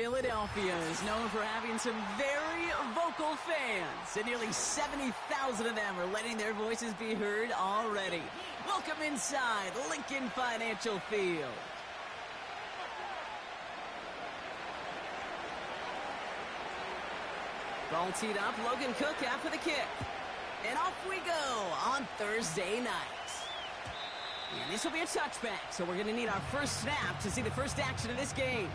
Philadelphia is known for having some very vocal fans, and nearly 70,000 of them are letting their voices be heard already. Welcome inside Lincoln Financial Field. Ball teed up, Logan Cook after the kick. And off we go on Thursday night. And this will be a touchback, so we're going to need our first snap to see the first action of this game.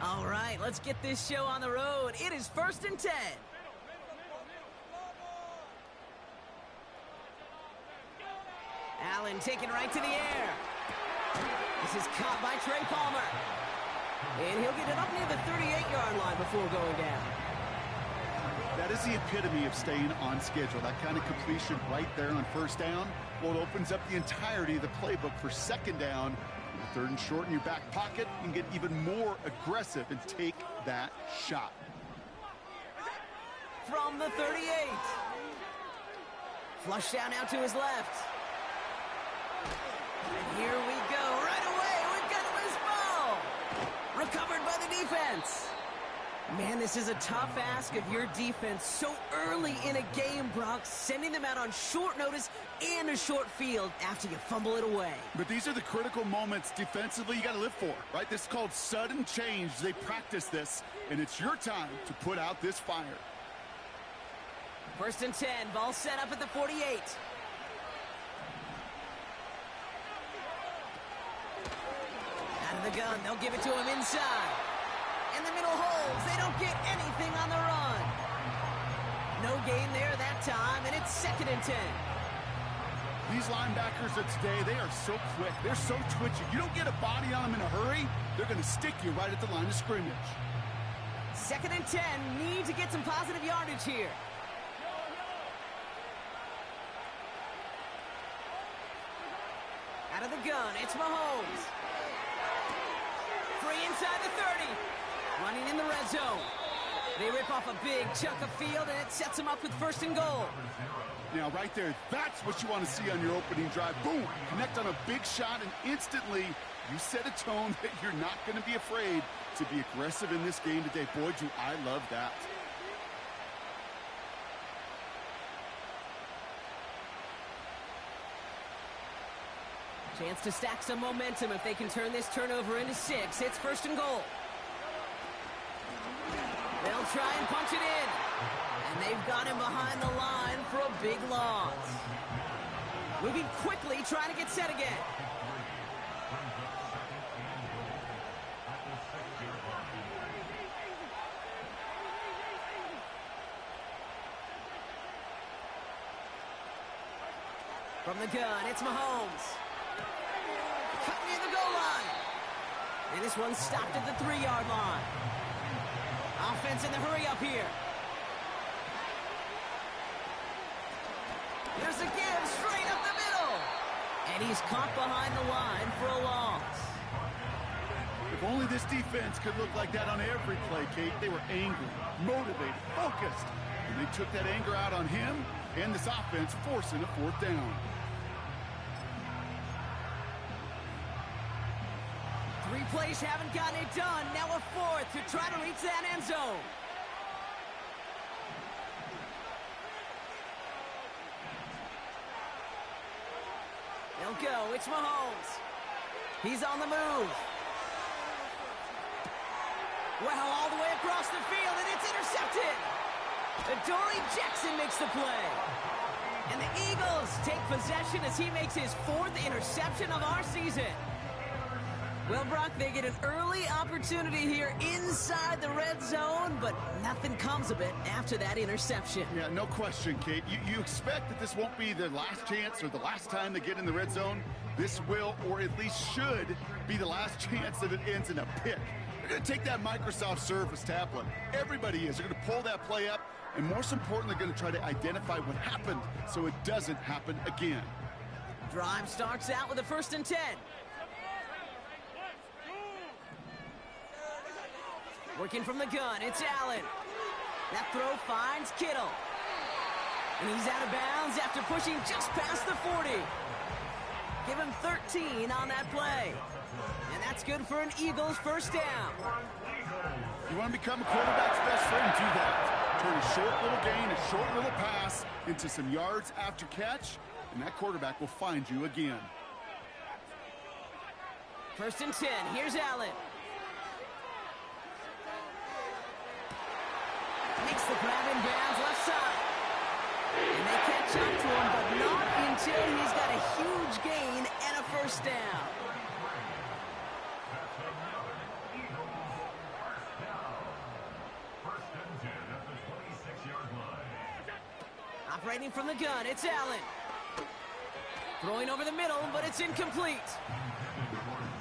All right, let's get this show on the road. It is 1st and 10. Allen taken right to the air. This is caught by Trey Palmer. And he'll get it up near the 38-yard line before going down. That is the epitome of staying on schedule. That kind of completion right there on first down. Well, it opens up the entirety of the playbook for second down. Third and short in your back pocket, you can get even more aggressive and take that shot. From the 38. Flush down out to his left. And here we go. Right away, we've got a loose ball. Recovered by the defense. Man, this is a tough ask of your defense so early in a game, Brock, sending them out on short notice and a short field after you fumble it away. But these are the critical moments defensively you got to live for, right? This is called sudden change. They practice this, and it's your time to put out this fire. 1st and 10, ball set up at the 48. Out of the gun, they'll give it to him inside. In the middle holes, they don't get anything on the run. No gain there that time, and it's 2nd and 10. These linebackers of today, they are so quick. They're so twitchy. You don't get a body on them in a hurry, they're going to stick you right at the line of scrimmage. 2nd and 10, need to get some positive yardage here. Out of the gun, it's Mahomes. Free inside the 30. Running in the red zone. They rip off a big chunk of field, and it sets them up with 1st and goal. Now, right there, that's what you want to see on your opening drive. Boom! Connect on a big shot, and instantly you set a tone that you're not going to be afraid to be aggressive in this game today. Boy, do I love that. Chance to stack some momentum if they can turn this turnover into 6. It's 1st and goal. They'll try and punch it in. And they've got him behind the line for a big loss. Moving quickly, trying to get set again. From the gun, it's Mahomes. Cut near the goal line. And this one's stopped at the 3-yard line. Offense in the hurry up here. There's a give straight up the middle. And he's caught behind the line for a loss. If only this defense could look like that on every play, Kate. They were angry, motivated, focused. And they took that anger out on him and this offense, forcing a 4th down. 3 plays haven't gotten it done. Now a 4th to try to reach that end zone. They'll go. It's Mahomes. He's on the move. Well, all the way across the field, and it's intercepted. Adoree Jackson makes the play. And the Eagles take possession as he makes his 4th interception of our season. Well, Brock, they get an early opportunity here inside the red zone, but nothing comes of it after that interception. Yeah, no question, Kate. You expect that this won't be their last chance or the last time they get in the red zone. This will, or at least should, be the last chance that it ends in a pick. They're going to take that Microsoft Surface tablet. Everybody is. They're going to pull that play up, and most important, they're going to try to identify what happened so it doesn't happen again. Drive starts out with a 1st and 10. Working from the gun, it's Allen. That throw finds Kittle. And he's out of bounds after pushing just past the 40. Give him 13 on that play. And that's good for an Eagles first down. You want to become a quarterback's best friend, do that. Turn a short little gain, a short little pass into some yards after catch, and that quarterback will find you again. First and 10. Here's Allen. Makes the grab in bounds left side. And they catch up to him, but not until he's got a huge gain and a first down. Operating from the gun, it's Allen. Throwing over the middle, but it's incomplete.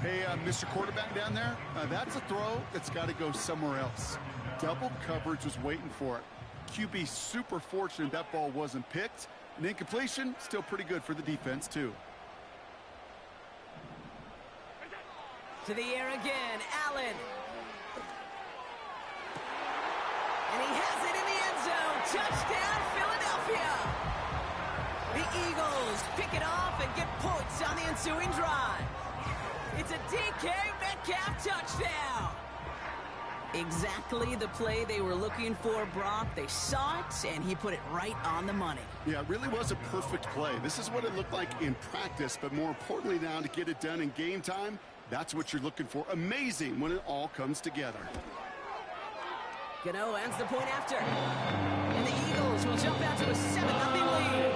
Hey, Mr. Quarterback down there, that's a throw that's got to go somewhere else. Double coverage was waiting for it. QB super fortunate that ball wasn't picked. An incompletion, still pretty good for the defense, too. To the air again, Allen. And he has it in the end zone. Touchdown, Philadelphia. The Eagles pick it off and get points on the ensuing drive. It's a DK Metcalf touchdown. Exactly the play they were looking for, Brock. They saw it, and he put it right on the money. Yeah, it really was a perfect play. This is what it looked like in practice, but more importantly now to get it done in game time, that's what you're looking for. Amazing when it all comes together. Gano ends the point after. And the Eagles will jump out to a 7-0 lead.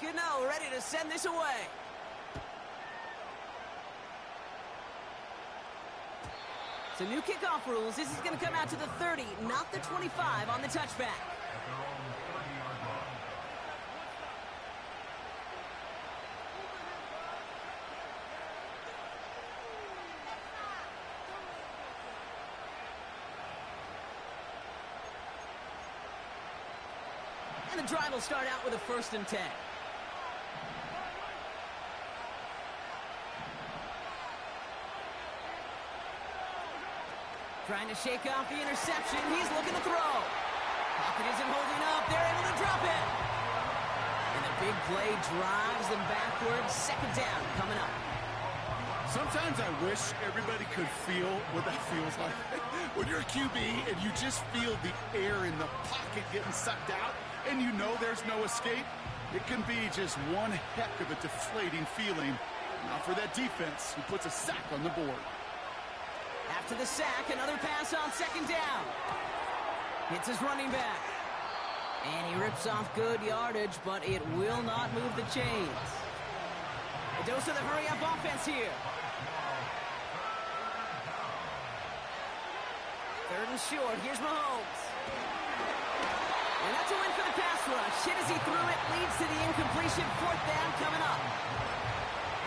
Gano ready to send this away. So new kickoff rules. This is going to come out to the 30, not the 25 on the touchback. And the drive will start out with a 1st and 10. Trying to shake off the interception. He's looking to throw. Pocket isn't holding up. They're able to drop it. And the big play drives them backwards. 2nd down coming up. Sometimes I wish everybody could feel what that feels like. When you're a QB and you just feel the air in the pocket getting sucked out and you know there's no escape, it can be just one heck of a deflating feeling. Now for that defense who puts a sack on the board. After the sack, another pass on 2nd down. Hits his running back. And he rips off good yardage, but it will not move the chains. A dose of the hurry-up offense here. 3rd and short. Here's Mahomes. And that's a win for the pass rush. Hit as he threw it, leads to the incompletion. 4th down coming up.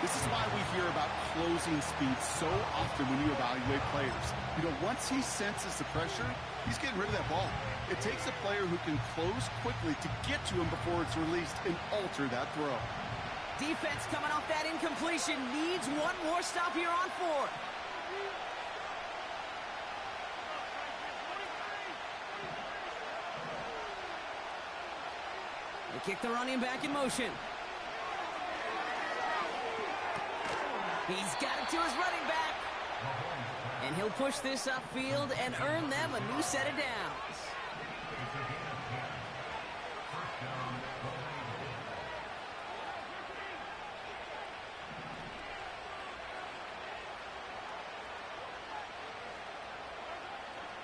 This is why we hear about closing speed so often when you evaluate players. You know, once he senses the pressure, he's getting rid of that ball. It takes a player who can close quickly to get to him before it's released and alter that throw. Defense coming off that incompletion needs one more stop here on 4th. They kick the running back in motion. He's got it to his running back. And he'll push this upfield and earn them a new set of downs.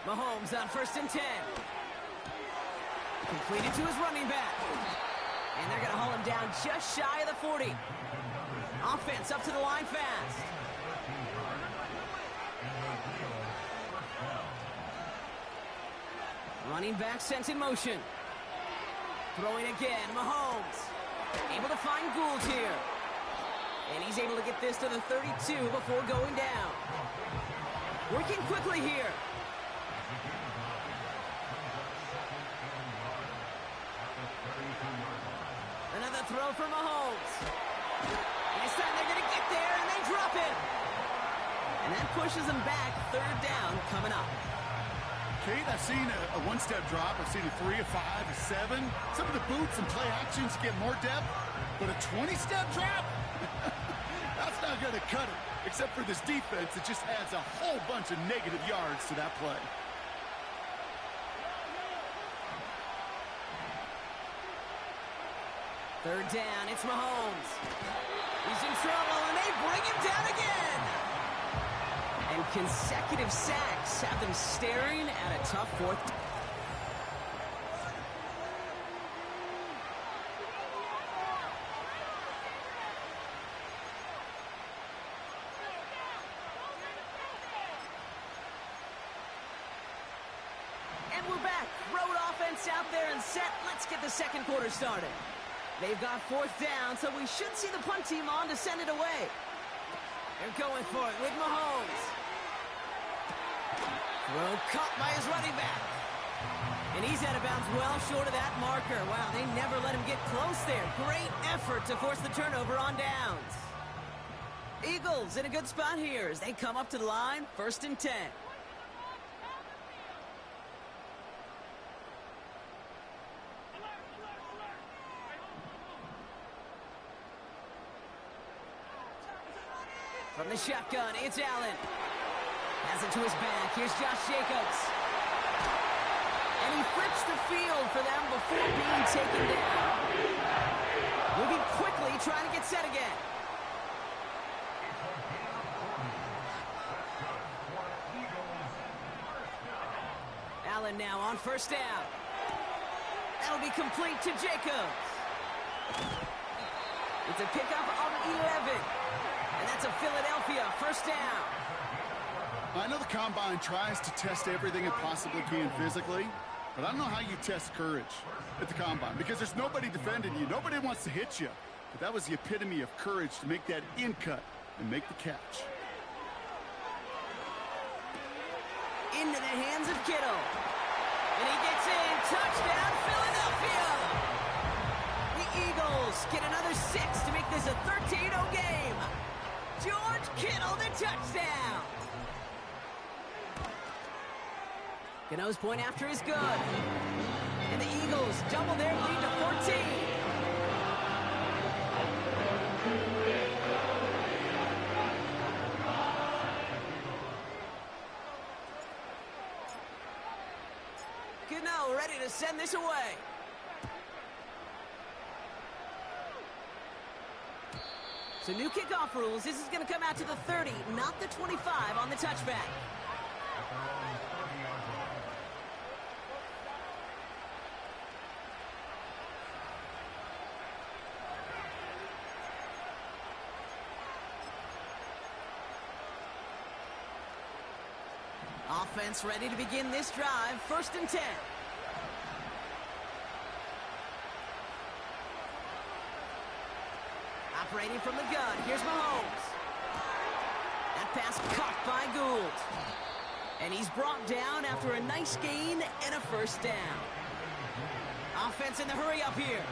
Mahomes on 1st and 10. Completed to his running back. And they're going to haul him down just shy of the 40. Offense up to the line fast. Running back sent in motion. Throwing again, Mahomes. Able to find Gould here. And he's able to get this to the 32 before going down. Working quickly here. Another throw for Mahomes. And that pushes them back. Third down coming up. Kate, I've seen a one-step drop. I've seen a 3, a 5, a 7. Some of the boots and play actions get more depth, but a 20-step drop? That's not going to cut it. Except for this defense, it just adds a whole bunch of negative yards to that play. Third down, it's Mahomes. He's in trouble, and they bring him down again. And consecutive sacks have them staring at a tough fourth. And we're back. Road offense out there and set. Let's get the second quarter started. They've got fourth down, so we should see the punt team on to send it away. They're going for it with Mahomes. Throw caught by his running back. And he's out of bounds well short of that marker. Wow, they never let him get close there. Great effort to force the turnover on downs. Eagles in a good spot here as they come up to the line, 1st and 10. From the shotgun, it's Allen. Has it to his back. Here's Josh Jacobs. And he flips the field for them before being taken down. Moving quickly, trying to get set again. Allen now on 1st down. That'll be complete to Jacobs. It's a pickup of 11. And that's a Philadelphia 1st down. I know the Combine tries to test everything it possibly can physically, but I don't know how you test courage at the Combine because there's nobody defending you. Nobody wants to hit you. But that was the epitome of courage to make that in cut and make the catch. Into the hands of Kittle. And he gets in. Touchdown, Philadelphia! The Eagles get another 6 to make this a 13-0 game. George Kittle, the touchdown. Gano's point after is good. And the Eagles double their lead to 14. Gano ready to send this away. So new kickoff rules. This is going to come out to the 30, not the 25 on the touchback. Offense ready to begin this drive. 1st and 10. Operating from the gun, here's Mahomes. That pass caught by Gould. And he's brought down after a nice gain and a 1st down. Offense in the hurry up here.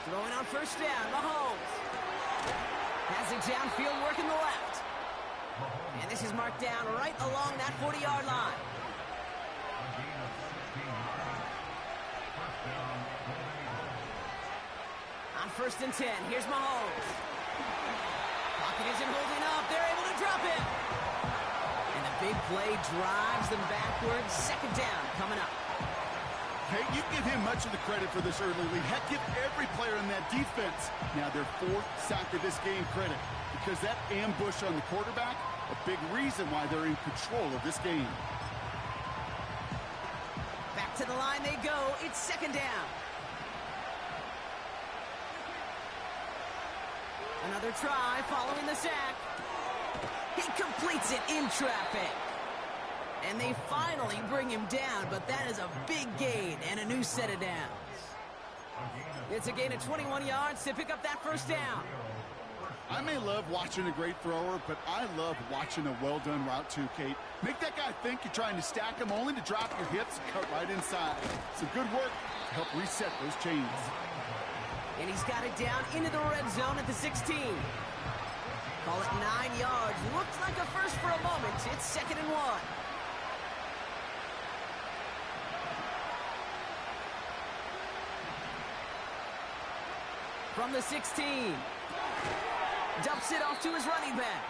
Throwing on 1st down, Mahomes. Has it downfield, working the left. And this is marked down right along that 40-yard line. On 1st and 10, here's Mahomes. Pocket isn't holding up. They're able to drop it. And the big play drives them backwards. 2nd down coming up. Hey, you give him much of the credit for this early lead. Heck, give every player in that defense now their 4th sack of this game credit. Because that ambush on the quarterback, a big reason why they're in control of this game. Back to the line they go. It's 2nd down. Another try following the sack. He completes it in traffic. And they finally bring him down, but that is a big gain and a new set of downs. It's a gain of 21 yards to pick up that 1st down. I may love watching a great thrower, but I love watching a well-done route too, Kate. Make that guy think you're trying to stack him only to drop your hips and cut right inside. Some good work to help reset those chains. And he's got it down into the red zone at the 16. Call it 9 yards. Looked like a first for a moment. It's 2nd and 1. From the 16. Dumps it off to his running back.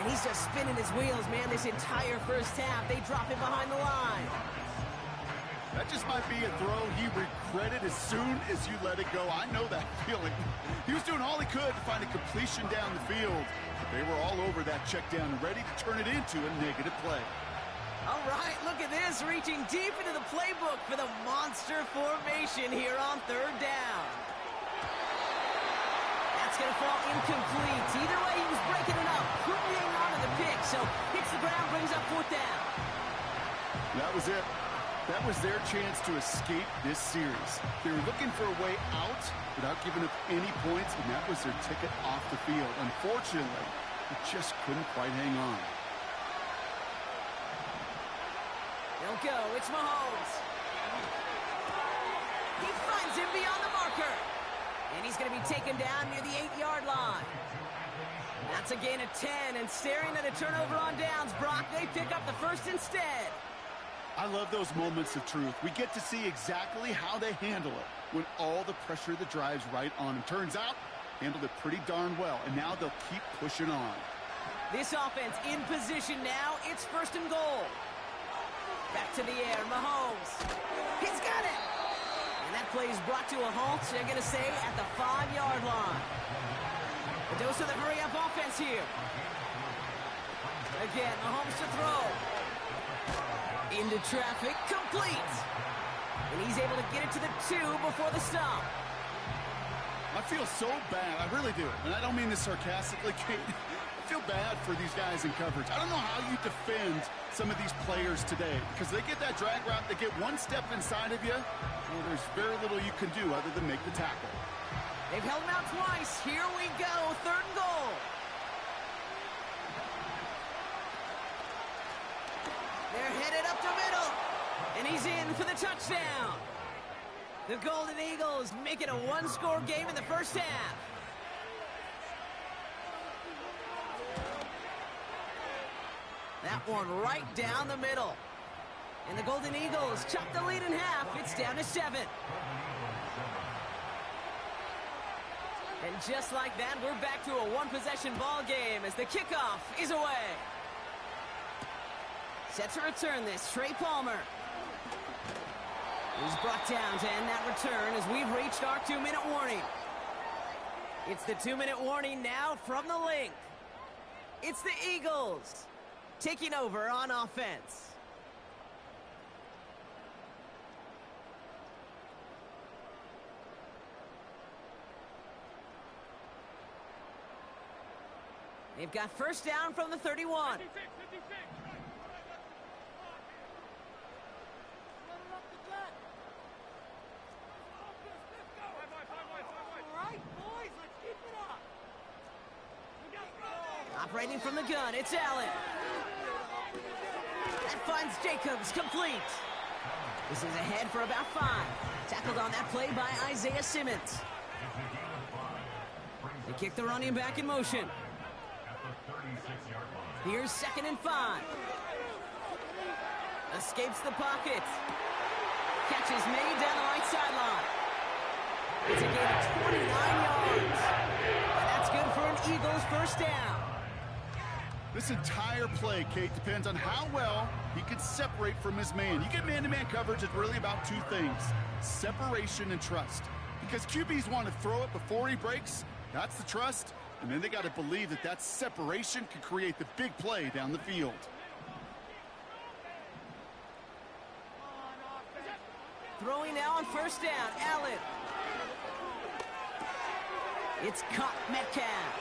And he's just spinning his wheels, man, this entire first half. They drop him behind the line. That just might be a throw he regretted as soon as you let it go. I know that feeling. He was doing all he could to find a completion down the field. But they were all over that check down, ready to turn it into a negative play. All right, look at this, reaching deep into the playbook for the monster formation here on 3rd down. That's going to fall incomplete. Either way, he was breaking it up, couldn't hang on to the pick, so hits the ground, brings up 4th down. That was it. That was their chance to escape this series. They were looking for a way out without giving up any points, and that was their ticket off the field. Unfortunately, they just couldn't quite hang on. They'll go. It's Mahomes. He finds him beyond the marker. And he's going to be taken down near the 8-yard line. That's a gain of 10, and staring at a turnover on downs, Brock, they pick up the first instead. I love those moments of truth. We get to see exactly how they handle it when all the pressure that drives right on them. Turns out, handled it pretty darn well, and now they'll keep pushing on. This offense in position now. It's 1st and goal. Back to the air, Mahomes. He's got it! And that play is brought to a halt, they're going to say, at the 5-yard line. A dose of the hurry-up offense here. Again, Mahomes to throw. Into traffic, complete. And he's able to get it to the 2 before the stop. I feel so bad, I really do. And I don't mean this sarcastically, Kate. I feel bad for these guys in coverage. I don't know how you defend some of these players today, because they get that drag route, they get one step inside of you, and there's very little you can do other than make the tackle. They've held him out twice. Here we go, 3rd and goal. They're headed up the middle, and he's in for the touchdown. The Golden Eagles make it a 1-score game in the first half. That one right down the middle. And the Golden Eagles chop the lead in half. It's down to 7. And just like that, we're back to a 1-possession ball game as the kickoff is away. Set to return this, Trey Palmer. He's brought down to end that return as we've reached our 2-minute warning. It's the 2-minute warning now from the link. It's the Eagles taking over on offense. They've got 1st down from the 31. 56. Operating from the gun, it's Allen. That finds Jacobs, complete. This is ahead for about 5. Tackled on that play by Isaiah Simmons. They kick the running back in motion. Here's 2nd and 5. Escapes the pocket. Catch is made down the right sideline. It's a gain of 29 yards. And that's good for an Eagles 1st down. This entire play, Kate, depends on how well he can separate from his man. You get man-to-man coverage, it's really about 2 things: separation and trust. Because QBs want to throw it before he breaks. That's the trust. And then they got to believe that that separation can create the big play down the field. Throwing now on 1st down, Allen. It's caught Metcalf.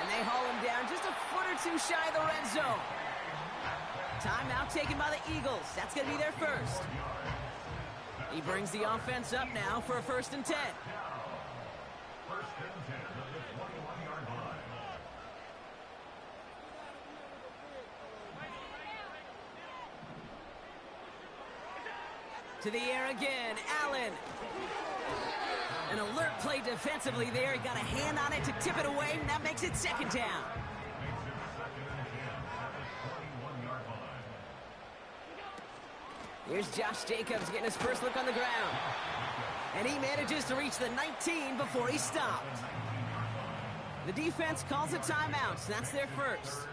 And they haul him down just a foot or 2 shy of the red zone. Timeout taken by the Eagles. That's going to be their first. He brings the offense up now for a 1st and 10. To the air again, Allen. An alert play defensively there. He got a hand on it to tip it away, and that makes it second down. Here's Josh Jacobs getting his first look on the ground. And he manages to reach the 19 before he stopped. The defense calls a timeout, so that's their first.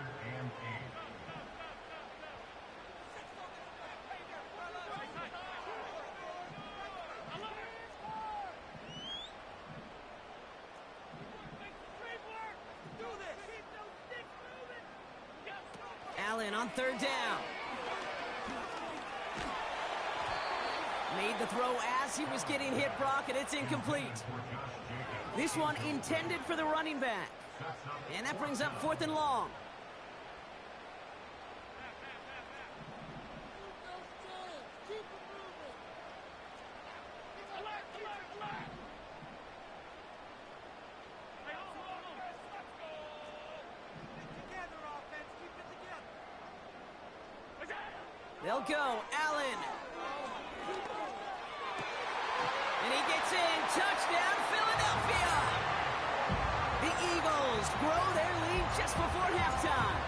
Allen on third down. Made the throw as he was getting hit, Brock, and it's incomplete. This one intended for the running back. And that brings up 4th and long. They'll go. Allen. And he gets in. Touchdown, Philadelphia. The Eagles grow their lead just before halftime.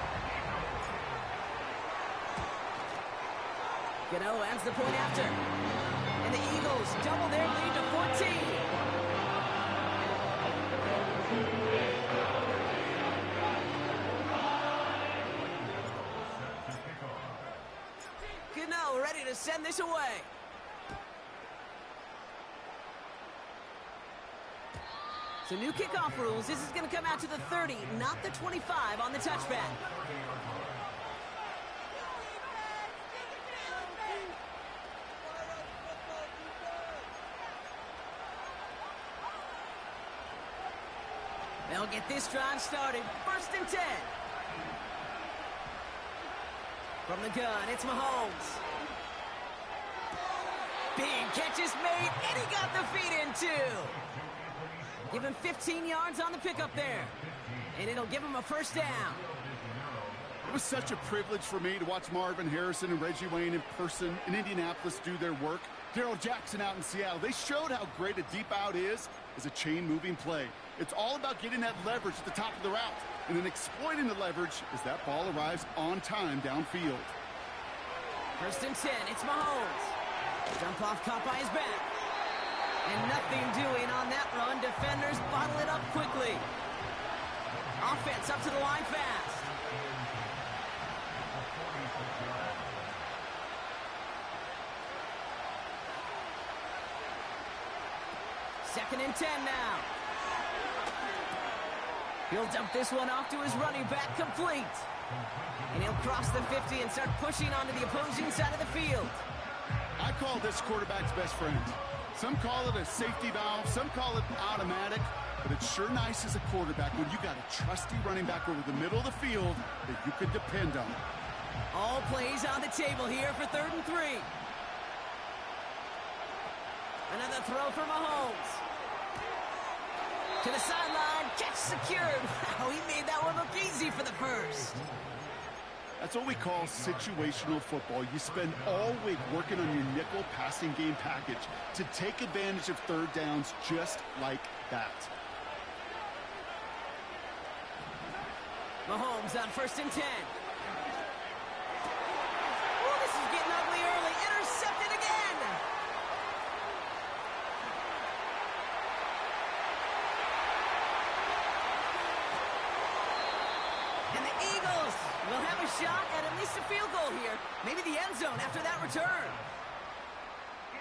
Gano adds the point after. And the Eagles double their lead to 14. Gano ready to send this away. So new kickoff rules. This is going to come out to the 30, not the 25 on the touchback. They'll get this drive started. 1st and 10. From the gun, it's Mahomes. Big catch is made, and he got the feet in too. Give him 15 yards on the pickup there. And it'll give him a first down. It was such a privilege for me to watch Marvin Harrison and Reggie Wayne in person in Indianapolis do their work. Darrell Jackson out in Seattle. They showed how great a deep out is as a chain-moving play. It's all about getting that leverage at the top of the route and then exploiting the leverage as that ball arrives on time downfield. 1st and 10. It's Mahomes. Jump off caught by his back. And nothing doing on that run. Defenders bottle it up quickly. Offense up to the line fast. Second and 10 now. He'll dump this one off to his running back, complete. And he'll cross the 50 and start pushing onto the opposing side of the field. I call this quarterback's best friend. Some call it a safety valve, some call it automatic, but it's sure nice as a quarterback when you got a trusty running back over the middle of the field that you can depend on. All plays on the table here for 3rd and 3. Another throw for Mahomes. To the sideline, catch secured. Wow, he made that one look easy for the first. That's what we call situational football. You spend all week working on your nickel passing game package to take advantage of 3rd downs just like that. Mahomes on 1st and 10. Oh, this is getting ugly early. Intercepted again. And the Eagles will have a shot at least a field goal here. Maybe the end zone after that return.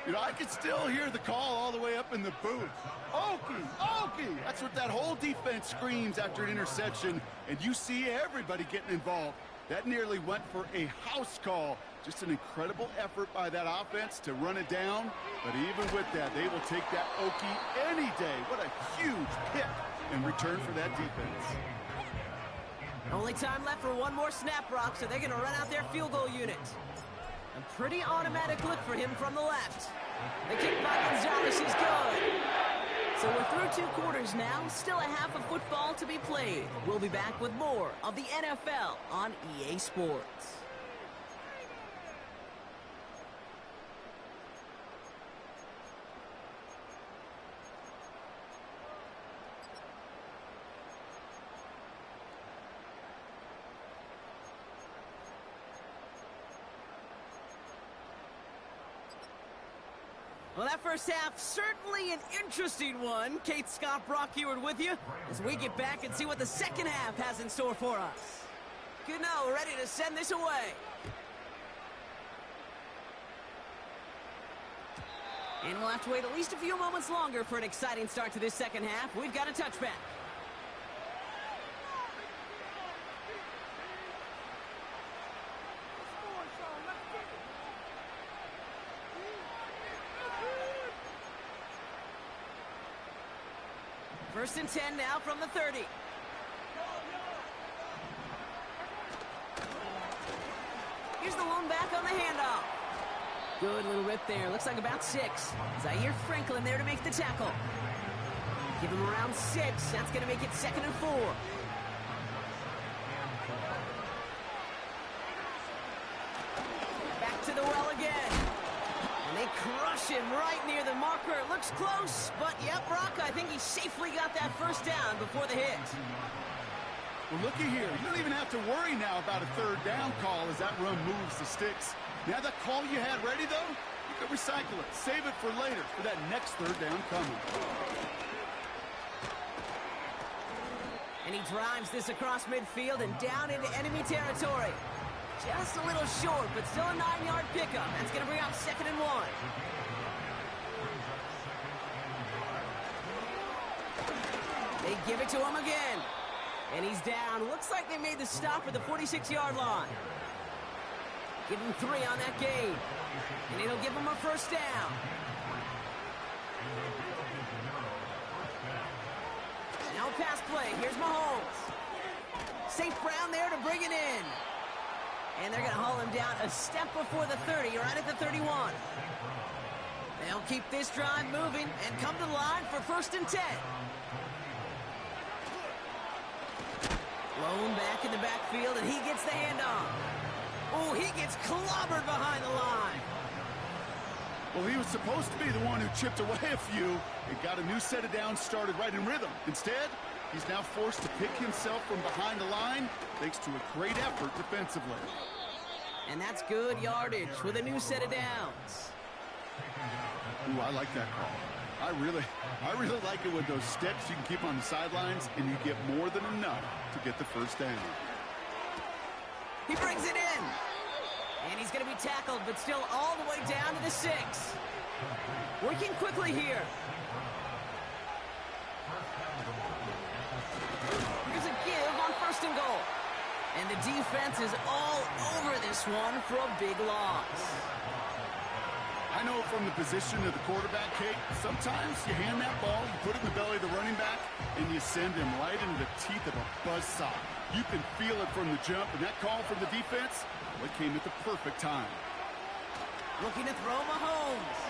You know, I can still hear the call all the way up in the booth. Okie, Okie! That's what that whole defense screams after an interception, and you see everybody getting involved. That nearly went for a house call. Just an incredible effort by that offense to run it down, but even with that, they will take that Okie any day. What a huge pick in return for that defense. Only time left for one more snap, Brock, so they're going to run out their field goal unit. A pretty automatic look for him from the left. The kick by Gonzalez is good. So we're through 2 quarters now, still a half of football to be played. We'll be back with more of the NFL on EA Sports. Well, that first half, certainly an interesting one. Kate, Scott, Brock Eward with you as we get back and see what the second half has in store for us. Good now, we're ready to send this away. And we'll have to wait at least a few moments longer for an exciting start to this second half. We've got a touchback. First and 10 now from the 30. Here's the lone back on the handoff. Good little rip there. Looks like about 6. Zaire Franklin there to make the tackle. Give him around 6. That's going to make it 2nd and 4. Back to the well again. And they crush him right near the marker. It looks close, but yep, Brock, I think he safely got that first down before the hit. Well, looky here. You don't even have to worry now about a third down call as that run moves the sticks. Now that call you had ready, though, you can recycle it. Save it for later for that next third down coming. And he drives this across midfield and down into enemy territory. Just a little short, but still a 9-yard pickup. That's going to bring out 2nd and 1. They give it to him again. And he's down. Looks like they made the stop at the 46-yard line. Give him 3 on that gain. And it'll give him a first down. Now pass play. Here's Mahomes. St. Brown there to bring it in. And they're going to haul him down a step before the 30, right at the 31. They'll keep this drive moving and come to the line for 1st and 10. Lone back in the backfield, and he gets the handoff. Oh, he gets clobbered behind the line. Well, he was supposed to be the one who chipped away a few and got a new set of downs started right in rhythm. Instead, he's now forced to pick himself from behind the line thanks to a great effort defensively. And that's good yardage with a new set of downs. Ooh, I like that call. I really like it with those steps you can keep on the sidelines and you get more than enough to get the first down. He brings it in. And he's going to be tackled, but still all the way down to the 6. Working quickly here. Here's a give on 1st and goal. And the defense is all over this one for a big loss. I know from the position of the quarterback, Kate, sometimes you hand that ball, you put it in the belly of the running back, and you send him right into the teeth of a buzzsaw. You can feel it from the jump, and that call from the defense, well, it came at the perfect time. Looking to throw Mahomes.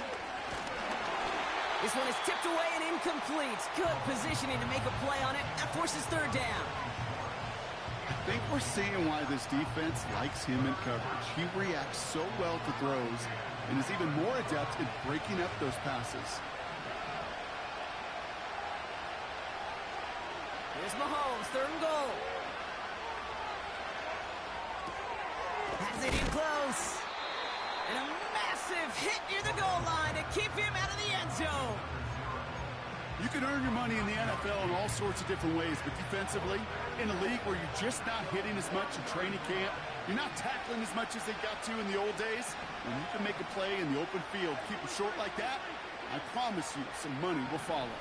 This one is tipped away and incomplete. Good positioning to make a play on it. That forces 3rd down. I think we're seeing why this defense likes him in coverage. He reacts so well to throws and is even more adept in breaking up those passes. Here's Mahomes, 3rd and goal. Has it in close. And a massive hit near the goal line to keep him out of the end zone. You can earn your money in the NFL in all sorts of different ways, but defensively, in a league where you're just not hitting as much in training camp, you're not tackling as much as they got to in the old days, when you can make a play in the open field, keep it short like that, I promise you some money will follow.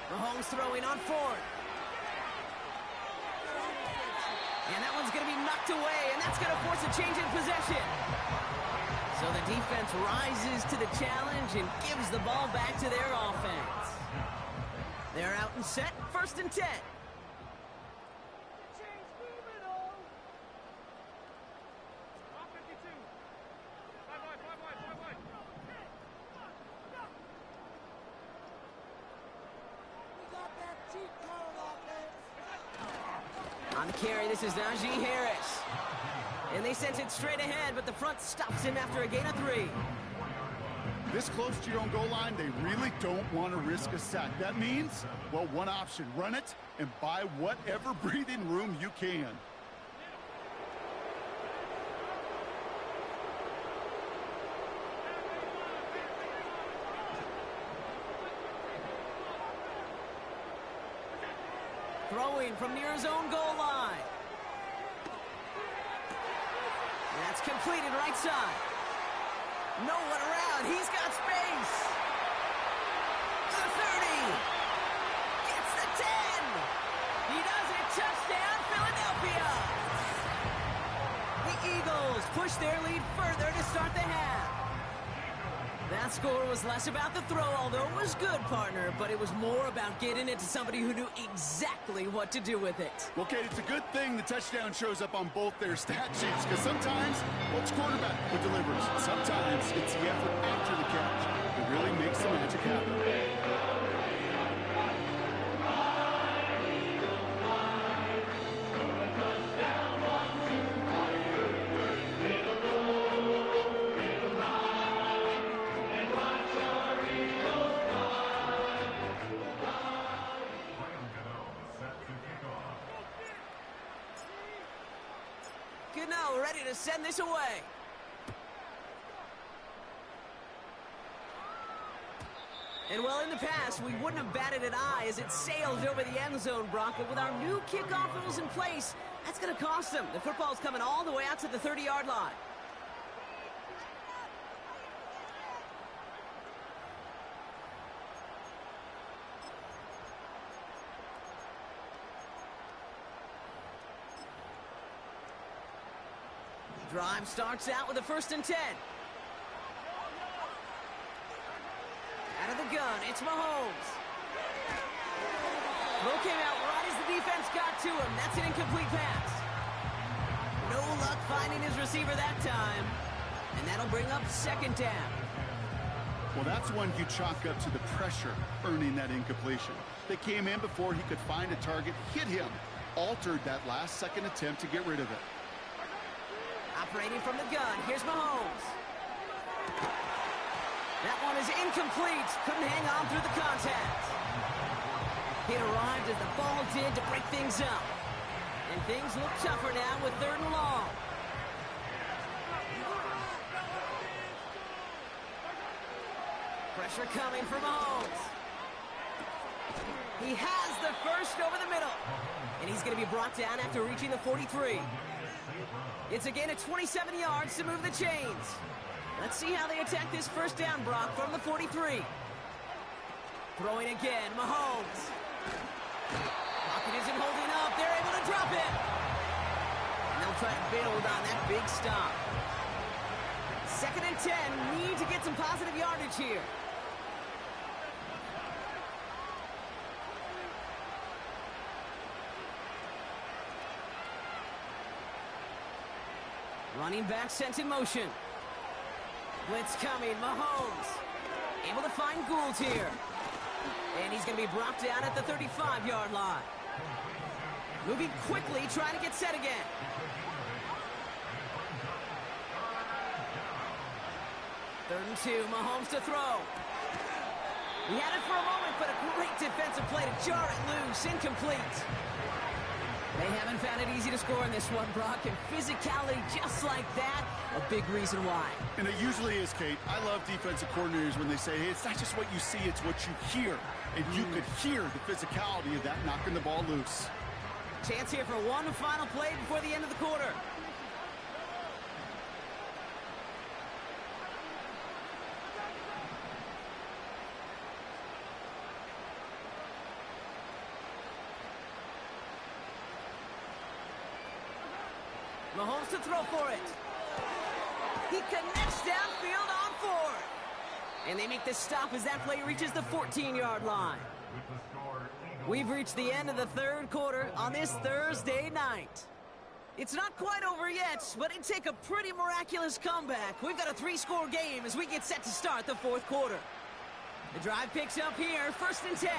Mahomes throwing on 4th. And that one's going to be knocked away, and that's going to force a change in possession. So the defense rises to the challenge and gives the ball back to their offense. They're out and set, 1st and 10. On the carry, this is Najee Harris. And they sent it straight ahead, but the front stops him after a gain of 3. this close to your own goal line, they really don't want to risk a sack. That means, well, one option, run it and buy whatever breathing room you can. Throwing from near his own goal line. That's completed right side. No one around. He's got space. The 30. Gets the 10. He does it. Touchdown, Philadelphia. The Eagles push their lead further to start the half. That score was less about the throw, although it was good, partner, but it was more about getting it to somebody who knew exactly what to do with it. Well, Kate, it's a good thing the touchdown shows up on both their stat sheets, because sometimes, well, it's quarterback who delivers. Sometimes it's the effort after the catch that really makes the magic happen. Gano ready to send this away. And well, in the past, we wouldn't have batted an eye as it sailed over the end zone, Brock. But with our new kickoff rules in place, that's going to cost them. The football's coming all the way out to the 30-yard line. Drive starts out with a 1st and 10. Out of the gun, it's Mahomes. Throw came out right as the defense got to him. That's an incomplete pass. No luck finding his receiver that time. And that'll bring up 2nd down. Well, that's one you chalk up to the pressure earning that incompletion. They came in before he could find a target, hit him, altered that last-second attempt to get rid of it. Operating from the gun, here's Mahomes. That one is incomplete. Couldn't hang on through the contact. It arrived as the ball did to break things up. And things look tougher now with 3rd and long. Pressure coming for Mahomes. He has the first over the middle. And he's going to be brought down after reaching the 43. It's a gain of 27 yards to move the chains. Let's see how they attack this 1st down, Brock, from the 43. Throwing again, Mahomes. Pocket isn't holding up. They're able to drop it. And they'll try to build on that big stop. 2nd and 10. Need to get some positive yardage here. Running back sent in motion. Blitz coming, Mahomes. Able to find Gould here. And he's going to be brought down at the 35-yard line. Moving quickly, trying to get set again. Third and 2, Mahomes to throw. He had it for a moment, but a great defensive play to jar it loose, incomplete. They haven't found it easy to score in this one, Brock, and physicality just like that, a big reason why. And it usually is, Kate. I love defensive coordinators when they say, hey, it's not just what you see, it's what you hear. And you could hear the physicality of that knocking the ball loose. Chance here for one final play before the end of the quarter. Mahomes to throw for it. He connects downfield on 4th. And they make the stop as that play reaches the 14-yard line. We've reached the end of the 3rd quarter on this Thursday night. It's not quite over yet, but it'd take a pretty miraculous comeback. We've got a 3-score game as we get set to start the 4th quarter. The drive picks up here, 1st and 10.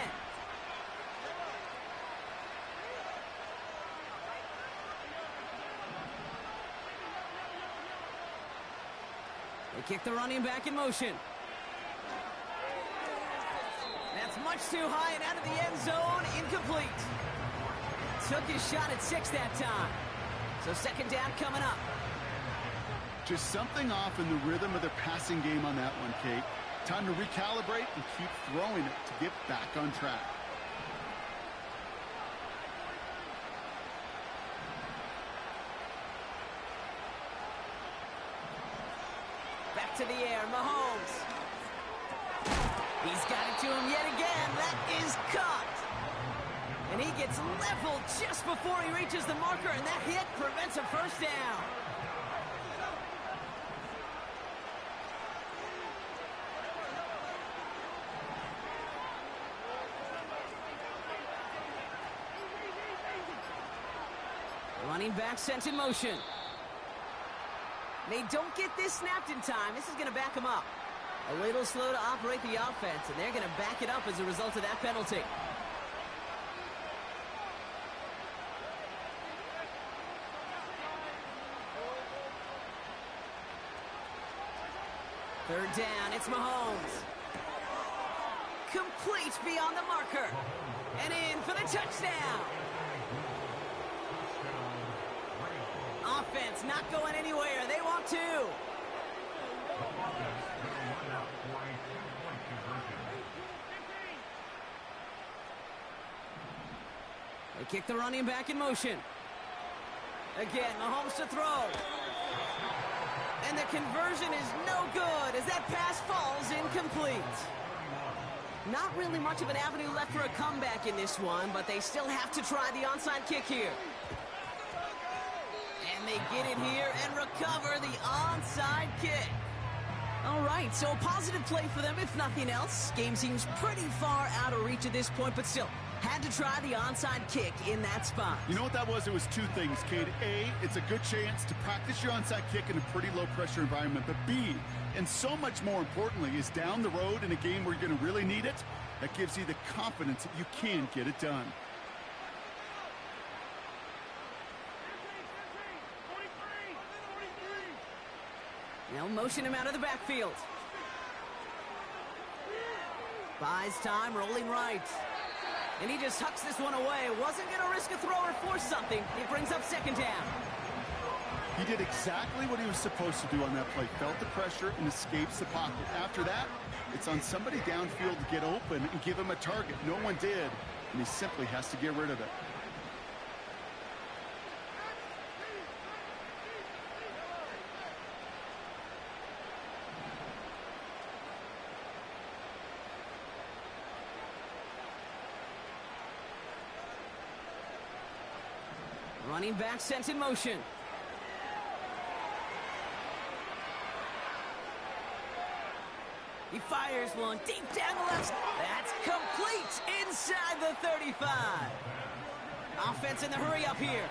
They kick the running back in motion. much too high and out of the end zone. Incomplete. Took his shot at 6 that time. So second down coming up. Just something off in the rhythm of their passing game on that one, Kate. Time to recalibrate and keep throwing it to get back on track. Back to the air, Mahomes. He's got it to him yet again. That is caught. And he gets leveled just before he reaches the marker, and that hit prevents a first down. Running back sent in motion. They don't get this snapped in time. This is going to back them up. A little slow to operate the offense, and they're going to back it up as a result of that penalty. Third down, it's Mahomes. Complete beyond the marker. And in for the touchdown. Offense not going anywhere. They want to. They kick the running back in motion. Again, Mahomes to throw. And the conversion is no good as that pass falls incomplete. Not really much of an avenue left for a comeback in this one, but they still have to try the onside kick here. And they get it here and recover the onside kick. All right, so a positive play for them, if nothing else. Game seems pretty far out of reach at this point, but still, had to try the onside kick in that spot. You know what that was? It was two things, Kate. A, it's a good chance to practice your onside kick in a pretty low-pressure environment. But B, and so much more importantly, is down the road in a game where you're going to really need it, that gives you the confidence that you can get it done. They'll motion him out of the backfield. Buys time, rolling right. And he just hucks this one away. Wasn't going to risk a throw or force something. It brings up second down. He did exactly what he was supposed to do on that play. Felt the pressure and escapes the pocket. After that, it's on somebody downfield to get open and give him a target. No one did, and he simply has to get rid of it. Running back sent in motion. He fires one deep down the left. That's complete inside the 35. Offense in the hurry up here.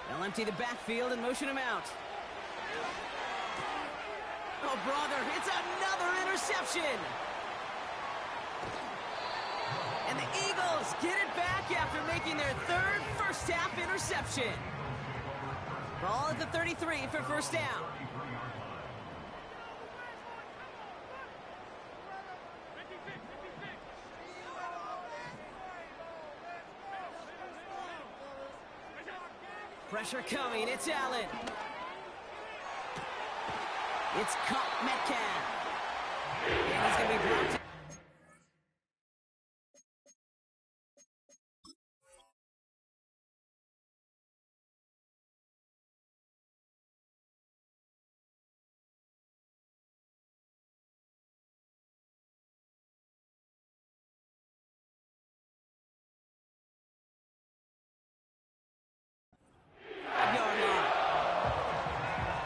They'll empty the backfield and motion him out. Oh, brother, it's another interception. And the Eagles get it back after making their third first-half interception. Ball at the 33 for first down. Pressure coming, it's Allen. It's caught Metcalf. And he's going to be blocked.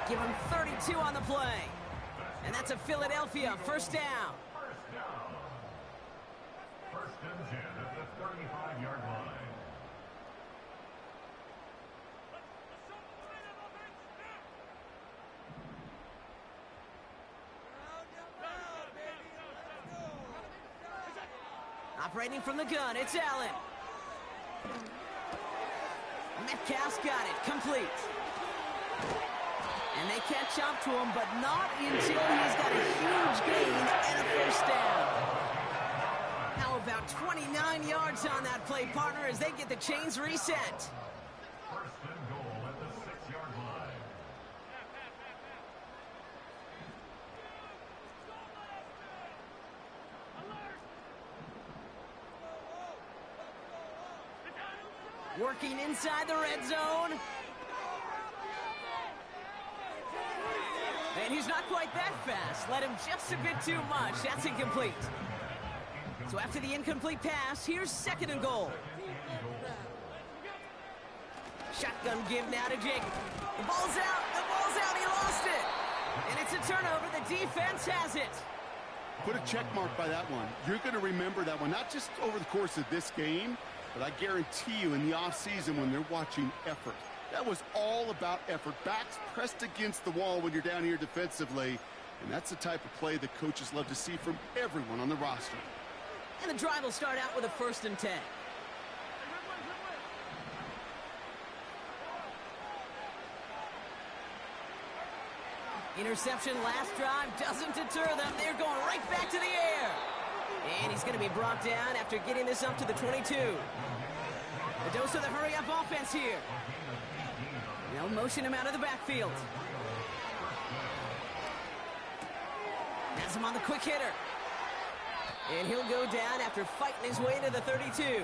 Give him 32 on the play. And that's a Philadelphia first down. First and 10 at the 35-yard line. Operating from the gun, it's Allen. Metcalf's got it, complete. And they catch up to him, but not until he's got a huge gain and a first down. How about 29 yards on that play, partner, as they get the chains reset. First and goal at the 6-yard line. Working inside the red zone. And he's not quite that fast. Led him just a bit too much. That's incomplete. So after the incomplete pass, here's second and goal. Shotgun give now to Jake. The ball's out. The ball's out. He lost it. And it's a turnover. The defense has it. Put a check mark by that one. You're going to remember that one, not just over the course of this game, but I guarantee you in the offseason when they're watching effort. That was all about effort. Backs pressed against the wall when you're down here defensively. And that's the type of play that coaches love to see from everyone on the roster. And the drive will start out with a 1st and 10. Interception last drive doesn't deter them. They're going right back to the air. And he's going to be brought down after getting this up to the 22. A dose of the hurry-up offense here. They'll motion him out of the backfield. Has him on the quick hitter. And he'll go down after fighting his way to the 32.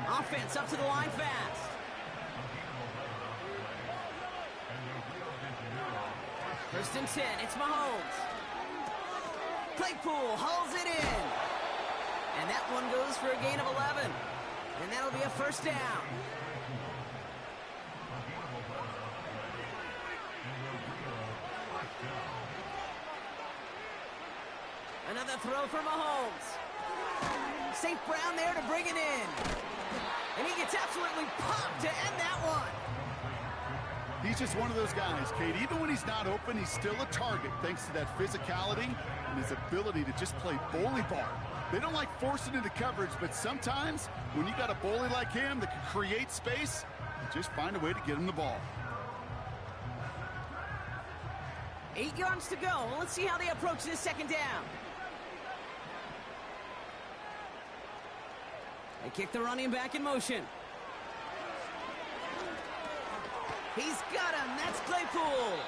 Offense up to the line fast. First and 10, it's Mahomes. Claypool hauls it in. And that one goes for a gain of 11. And that'll be a first down. Another throw for Mahomes. St. Brown there to bring it in. And he gets absolutely popped to end that one. He's just one of those guys, Kate. Even when he's not open, he's still a target thanks to that physicality and his ability to just play bully ball. They don't like forcing into coverage, but sometimes when you got a bully like him that can create space, you just find a way to get him the ball. 8 yards to go. Let's see how they approach this second down. They kick the running back in motion. He's got him. That's Claypool.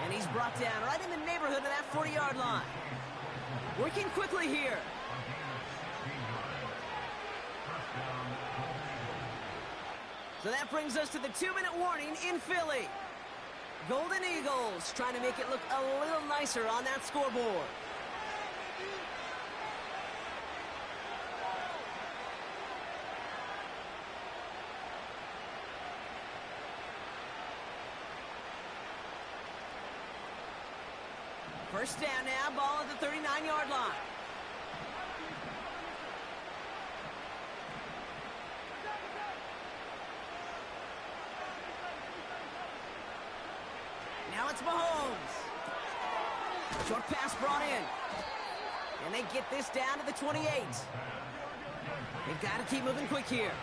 And he's brought down right in the neighborhood of that 40-yard line. Working quickly here. So that brings us to the 2-minute warning in Philly. Golden Eagles trying to make it look a little nicer on that scoreboard. First down now, ball at the 39-yard line. Now it's Mahomes. Short pass brought in. And they get this down to the 28. They've got to keep moving quick here.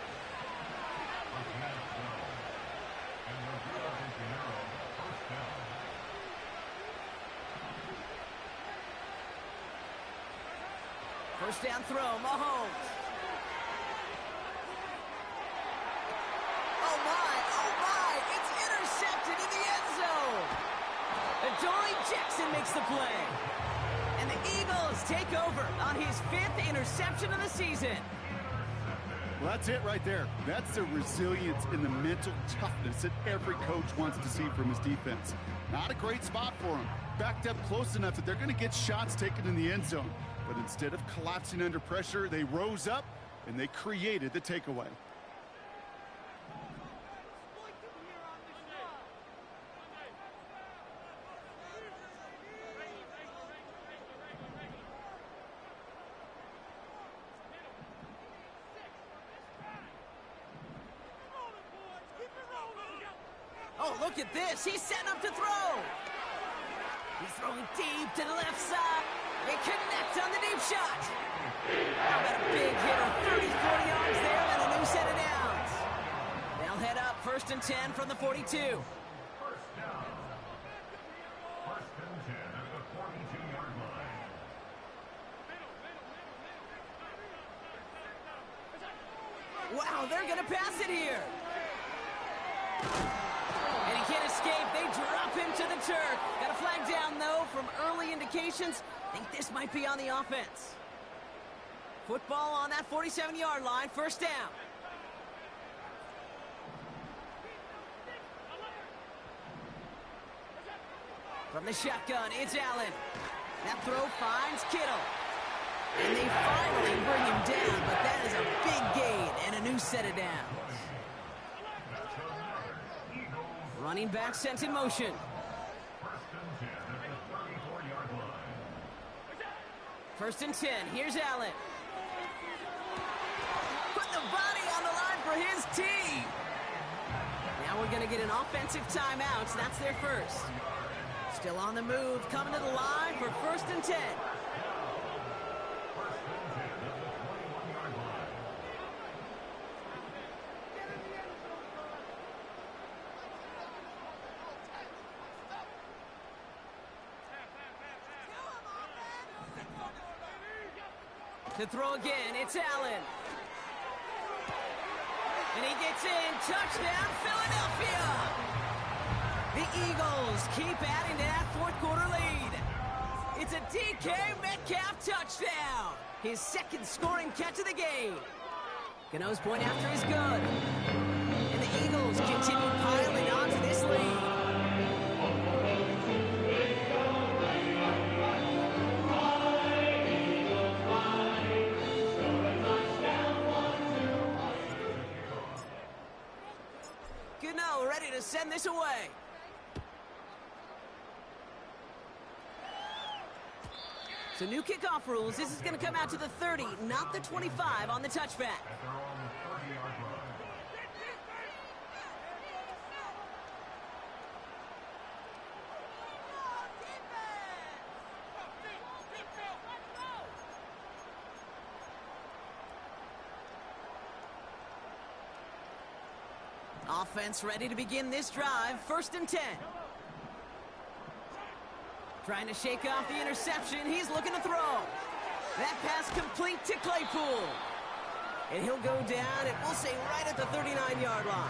First down throw, Mahomes. Oh my, it's intercepted in the end zone. Adoree Jackson makes the play. And the Eagles take over on his 5th interception of the season. Well, that's it right there. That's the resilience and the mental toughness that every coach wants to see from his defense. Not a great spot for him. Backed up close enough that they're going to get shots taken in the end zone. But instead of collapsing under pressure, they rose up and they created the takeaway. Oh, look at this. He's setting up to throw. He's throwing deep to the left side. They connect on the deep shot. How about a big hit of 30, 40 yards there and a new set of downs. and 10 from the 42. First down. First and 10 at the 42-yard line. Wow, they're going to pass it here. And he can't escape. They drop him to the turf. Got a flag down, though, from early indications. Think this might be on the offense. Football on that 47-yard line. First down. From the shotgun, it's Allen. That throw finds Kittle. And they finally bring him down, but that is a big gain and a new set of downs. Running back sent in motion. First and 10, here's Allen. Put the body on the line for his team. Now we're going to get an offensive timeout, so that's their first. Still on the move, coming to the line for first and 10. To throw again, it's Allen. And he gets in. Touchdown, Philadelphia! The Eagles keep adding to that fourth quarter lead. It's a DK Metcalf touchdown. His second scoring catch of the game. Gano's point after is good. And the Eagles continue piling on to this lead. Gano ready to send this away. So new kickoff rules. This is going to come out to the 30, not the 25 on the touchback. At their own 30-yard line. Offense ready to begin this drive. First and 10. Trying to shake off the interception. He's looking to throw. That pass complete to Claypool. And he'll go down, and we'll say right at the 39-yard line.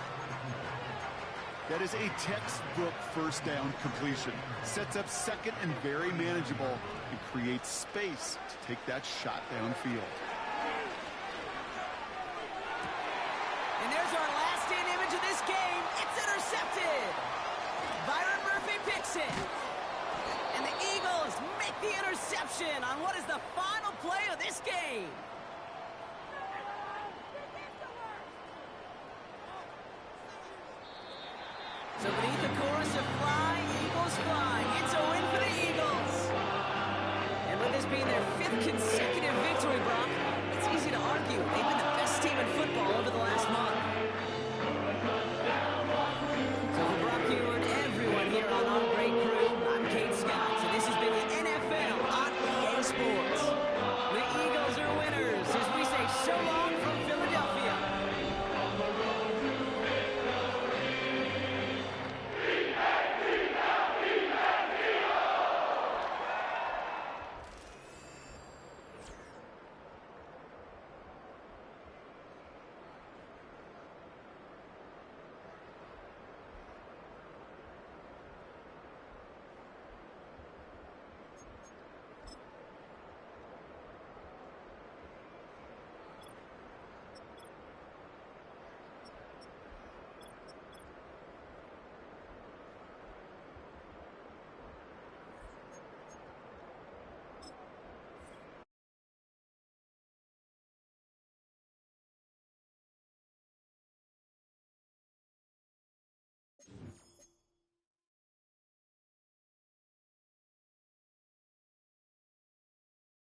That is a textbook first down completion. Sets up second and very manageable and creates space to take that shot downfield. And there's our last-in image of this game. It's intercepted. Byron Murphy picks it. And the Eagles make the interception on what is the final play of this game.